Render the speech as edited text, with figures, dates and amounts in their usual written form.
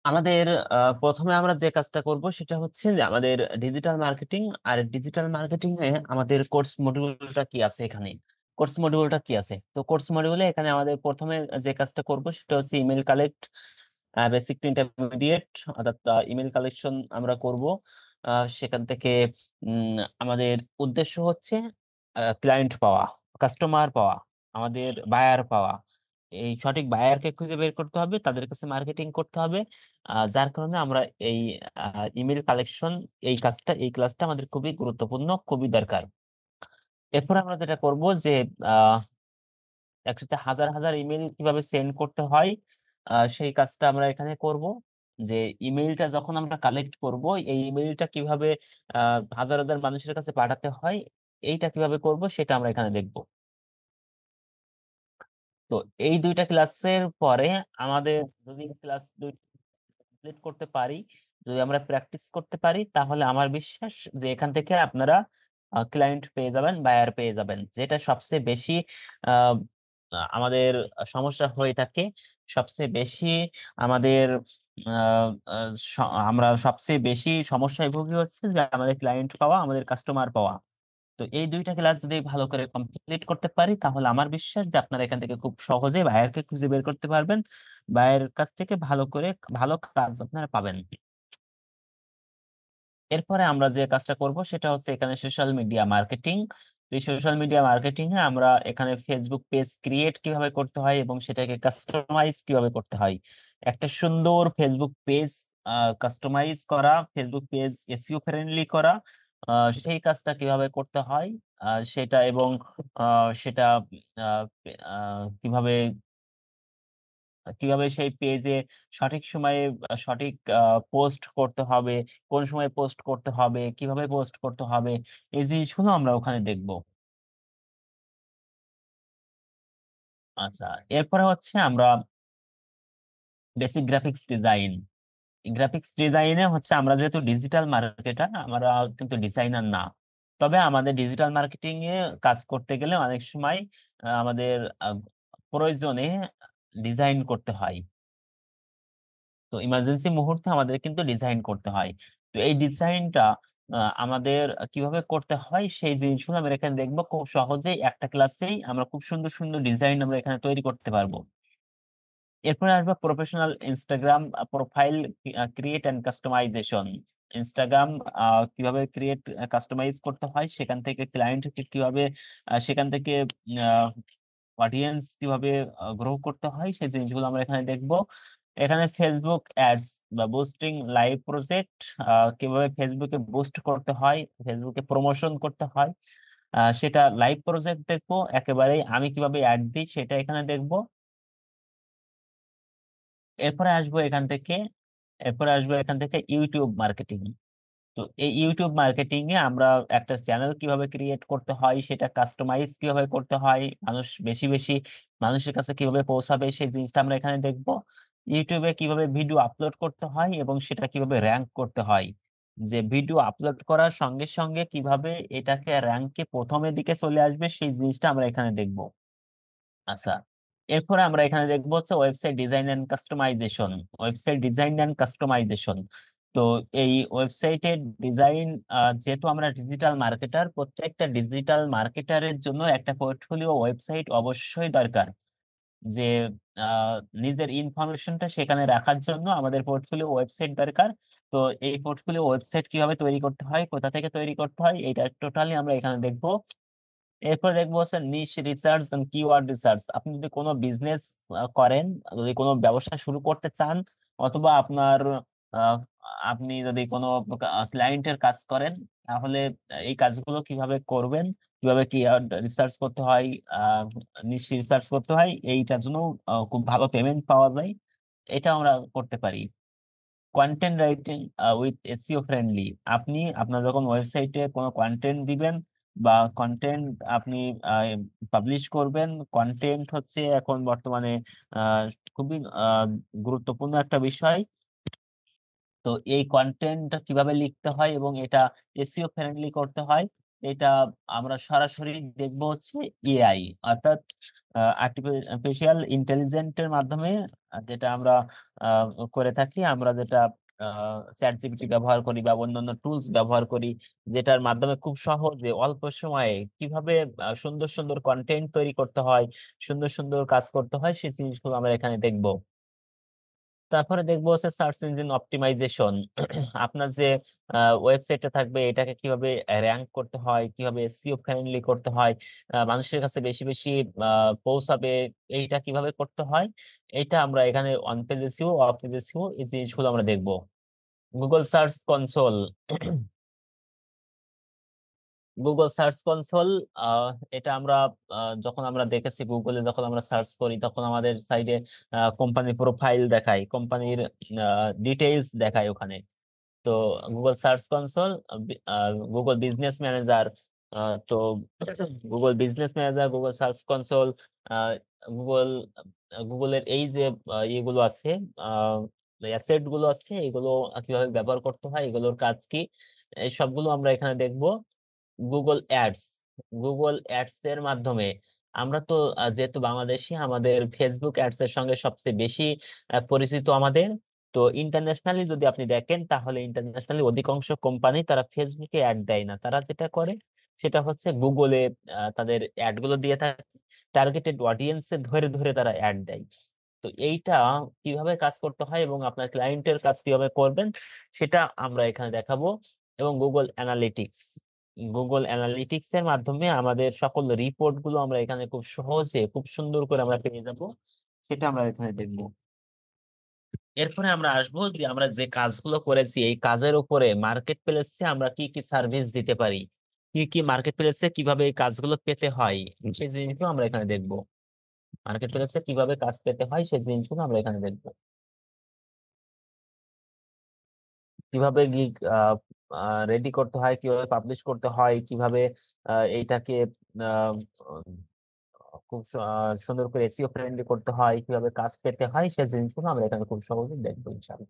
আমাদের প্রথমে আমরা যে কাজটা করব সেটা হচ্ছে যে আমাদের ডিজিটাল মার্কেটিং। আর ডিজিটাল মার্কেটিং এ আমাদের কোর্স মডিউলটা কি আছে এখানে। কোর্স মডিউলটা কি আছে, তো কোর্স মডিউলে এখানে আমাদের প্রথমে যে কাজটা করব সেটা হচ্ছে email collect, basic to intermediate, অর্থাৎ ইমেল কালেকশন আমরা করব। সেখান থেকে আমাদের উদ্দেশ্য হচ্ছে ক্লায়েন্ট পাওয়া, কাস্টমার পাওয়া, আমাদের বায়ার পাওয়া। এই সঠিক বায়ারকে খুঁজে বের করতে হবে, তাদের কাছে মার্কেটিং করতে হবে। যার কারণে আমরা এই ইমেল কালেকশন, এই ক্লাসটা আমাদের খুবই গুরুত্বপূর্ণ, খুবই দরকার। এরপর আমরা যেটা করব যে আহ একসাথে হাজার হাজার ইমেল কিভাবে সেন্ড করতে হয়, সেই কাজটা আমরা এখানে করব। যে ইমেইলটা যখন আমরা কালেক্ট করব, এই ইমেইলটা কিভাবে হাজার হাজার মানুষের কাছে পাঠাতে হয়, এইটা কিভাবে করব সেটা আমরা এখানে দেখব। তো এই দুইটা ক্লাসের পরে আমাদের যদি ক্লাস কমপ্লিট করতে পারি, যদি আমরা প্র্যাকটিস করতে পারি, তাহলে আমার বিশ্বাস যে এখান থেকে আপনারা ক্লায়েন্ট পেয়ে যাবেন, বায়ার পেয়ে যাবেন। যেটা সবচেয়ে বেশি আহ, আমাদের সমস্যা হয়ে থাকে, সবচেয়ে বেশি আমাদের আমরা সবচেয়ে বেশি সমস্যায় ভুগি হচ্ছে যে আমাদের ক্লায়েন্ট পাওয়া, আমাদের কাস্টমার পাওয়া। তো এই দুইটা ক্লাস যদি ভালো করে কমপ্লিট করতে পারি, তাহলে আমার বিশ্বাস যে আপনারা এখান থেকে খুব সহজে বায়ারকে খুঁজে বের করতে পারবেন, বায়ারের কাছ থেকে ভালো করে ভালো কাজ আপনারা পাবেন। এরপরে আমরা যে কাজটা করব সেটা হচ্ছে এখানে সোশ্যাল মিডিয়া মার্কেটিং। এই সোশ্যাল মিডিয়া মার্কেটিং এ আমরা এখানে ফেসবুক পেজ ক্রিয়েট কিভাবে করতে হয় এবং সেটাকে কাস্টমাইজ কিভাবে করতে হয়, একটা সুন্দর ফেসবুক পেজ কাস্টমাইজ করা, ফেসবুক পেজ এসইও ফ্রেন্ডলি করা, সেই কাজটা কিভাবে করতে হয়, সেটা এবং সেটা আহ, কিভাবে কিভাবে সেই পেজে সঠিক সময়ে সঠিক পোস্ট করতে হবে, কোন সময় পোস্ট করতে হবে, কিভাবে পোস্ট করতে হবে, এই জিনিসগুলো আমরা ওখানে দেখব। আচ্ছা, এরপরে হচ্ছে আমরা বেসিক গ্রাফিক্স ডিজাইন। গ্রাফিক্স ডিজাইনে হচ্ছে আমরা যেহেতু ডিজিটাল মার্কেটার, আমরা কিন্তু ডিজাইনার না। তবে আমাদের ডিজিটাল মার্কেটিং এ কাজ করতে গেলে অনেক সময় আমাদের প্রয়োজনে ডিজাইন করতে হয়। তো ইমার্জেন্সি মুহূর্তে আমাদের কিন্তু ডিজাইন করতে হয়। তো এই ডিজাইনটা আমাদের কিভাবে করতে হয় সেই জিনিসগুলো আমরা এখানে দেখবো। খুব সহজেই একটা ক্লাসেই আমরা খুব সুন্দর সুন্দর ডিজাইন আমরা এখানে তৈরি করতে পারবো। এরপরে আসবে professional Instagram profile create and customization. Instagram কিভাবে ক্রিয়েট কাস্টমাইজ করতে হয়, সেখান থেকে ক্লায়েন্ট কিভাবে, সেখান থেকে অডিয়েন্স কিভাবে গ্রো করতে হয়, সেই জিনিসগুলো আমরা এখানে দেখবো। এখানে ফেসবুক অ্যাডস বা বুস্টিং লাইভ প্রজেক্ট, কিভাবে ফেসবুকে বুস্ট করতে হয়, ফেসবুকে প্রমোশন করতে হয়, সেটা লাইভ প্রজেক্ট দেখবো। একেবারেই আমি কিভাবে অ্যাড দিই সেটা এখানে দেখবো। এরপরে আসবো এখান থেকে এরপরে আসবো এখান থেকে ইউটিউব মার্কেটিং। তো এই ইউটিউব মার্কেটিং এ আমরা একটা চ্যানেল কিভাবে ক্রিয়েট করতে হয়, সেটা কাস্টমাইজ কিভাবে করতে হয়, মানুষ বেশি বেশি মানুষের কাছে কিভাবে পৌঁছাবে, সেই জিনিসটা আমরা এখানে দেখব। ইউটিউবে কিভাবে ভিডিও আপলোড করতে হয় এবং সেটা কিভাবে র্যাঙ্ক করতে হয়, যে ভিডিও আপলোড করার সঙ্গে সঙ্গে কিভাবে এটাকে র্যাঙ্কে প্রথমের দিকে চলে আসবে, সেই জিনিসটা আমরা এখানে দেখব। আচ্ছা, এরপরে আমরা এখানে দেখবো হচ্ছে website design and customization. Website design and customization. তো এই ওয়েবসাইটের ডিজাইন, যেহেতু আমরা ডিজিটাল মার্কেটার, প্রত্যেকটা ডিজিটাল মার্কেটারের জন্য একটা পোর্টফোলিও ওয়েবসাইট অবশ্যই দরকার। যে আহ, নিজের ইনফরমেশনটা সেখানে রাখার জন্য আমাদের পোর্টফোলিও ওয়েবসাইট দরকার। তো এই পোর্টফোলিও ওয়েবসাইট কিভাবে তৈরি করতে হয়, কোথা থেকে তৈরি করতে হয়, এটা টোটালি আমরা এখানে দেখবো। এরপর দেখবো হচ্ছে নিশ রিসার্চ এন্ড কিওয়ার্ড রিসার্চ। আপনি যদি কোনো বিজনেস করেন, যদি কোনো ব্যবসা শুরু করতে চান, অথবা আহ, আপনি যদি কোনো ক্লায়েন্টের কাজ করেন, তাহলে এই কাজগুলো কিভাবে করবেন, কিভাবে কিওয়ার্ড রিসার্চ করতে হয়, নিশ রিসার্চ করতে হয়, এইটার জন্য খুব ভালো পেমেন্ট পাওয়া যায়। এটা আমরা করতে পারি। Content writing with SEO friendly. আপনি আপনার যখন ওয়েবসাইটে কোনো কন্টেন্ট দিবেন বা কন্টেন্ট আপনি পাবলিশ করবেন, কন্টেন্ট হচ্ছে এখন বর্তমানে আহ, খুবই গুরুত্বপূর্ণ একটা বিষয়। তো এই কন্টেন্ট কিভাবে লিখতে হয় এবং এটা এসইও ফ্রেন্ডলি করতে হয়, এটা আমরা সরাসরি দেখবো হচ্ছে এআই, অর্থাৎ আর্টিফিশিয়াল ইন্টেলিজেন্টের মাধ্যমে, যেটা আমরা আহ, করে থাকি, আমরা যেটা চ্যাট জিপিটি ব্যবহার করি বা অন্যান্য টুলস ব্যবহার করি, যেটার মাধ্যমে খুব সহজে অল্প সময়ে কিভাবে সুন্দর সুন্দর কন্টেন্ট তৈরি করতে হয়, সুন্দর সুন্দর কাজ করতে হয়, সেই জিনিসগুলো আমরা এখানে দেখবো। তারপরে দেখবো হচ্ছে সার্চ ইঞ্জিন অপটিমাইজেশন। আপনার যে ওয়েবসাইটটা থাকবে, এটাকে কিভাবে র্যাঙ্ক করতে হয়, কিভাবে এসইও ফ্রেন্ডলি করতে হয়, মানুষের কাছে বেশি বেশি পৌঁছাবে, এইটা কিভাবে করতে হয়, এইটা আমরা এখানে on page SEO, of page SEO, এই জিনিসগুলো আমরা দেখবো। Google search console. Google search console, এটা আমরা যখন আমরা দেখেছি গুগলে, যখন আমরা সার্চ করি তখন আমাদের সাইডে কোম্পানি প্রোফাইল দেখায়, কোম্পানির ডিটেইলস দেখায় ওখানে। তো Google search console, Google business manager, তো Google business manager, Google search console, Google গুগলের এই যে ইয়েগুলো আছে, অ্যাসেট গুলো আছে, এগুলো কিভাবে ব্যবহার করতে হয়, এগুলোর কাজ কি, এই সবগুলো আমরা এখানে দেখবো। গুগল অ্যাডস, গুগল অ্যাডস এর মাধ্যমে আমরা তো যেহেতু বাংলাদেশি, আমাদের ফেসবুক অ্যাডস এর সঙ্গে সবচেয়ে বেশি পরিচিত আমাদের। তো ইন্টারন্যাশনালি যদি আপনি দেখেন, তাহলে ইন্টারন্যাশনালি অধিকাংশ কোম্পানি তারা ফেসবুকে অ্যাড দেয় না, তারা যেটা করে সেটা হচ্ছে গুগলে তাদের অ্যাড গুলো দিয়ে থাকে, টার্গেটেড অডিয়েন্সে ধরে ধরে তারা অ্যাড দেয়। তো এইটা কিভাবে কাজ করতে হয় এবং আপনার ক্লায়েন্টের কাজ কিভাবে করবেন, সেটা আমরা এখানে দেখাবো। এবং গুগল অ্যানালিটিক্স, গুগল অ্যানালিটিক্স এর মাধ্যমে আমাদের সকল রিপোর্ট গুলো আমরা এখানে খুব সহজে, খুব সুন্দর করে আমরা পেয়ে যাব, সেটা আমরা এখানে দেখবো। এরপরে আমরা আসবো যে আমরা যে কাজগুলো করেছি, এই কাজের উপরে মার্কেট প্লেসে আমরা কি কি সার্ভিস দিতে পারি, কি কি মার্কেট প্লেসে কিভাবে এই কাজগুলো পেতে হয়, সেই জিনিসগুলো আমরা এখানে দেখবো। মার্কেট প্লেসে কিভাবে কাজ পেতে হয় সেই জিনিসগুলো আমরা এখানে দেখবো। কিভাবে গিগ রেডি করতে হয়, কিভাবে পাবলিশ করতে হয়, কিভাবে এইটাকে আহ, খুব সুন্দর করে এসইও ফ্রেন্ডলি করতে হয়, কিভাবে কাজ পেতে হয়, সেই জিনিসগুলো আমরা এখানে খুব সহজে দেখবো ইনশাআল্লাহ।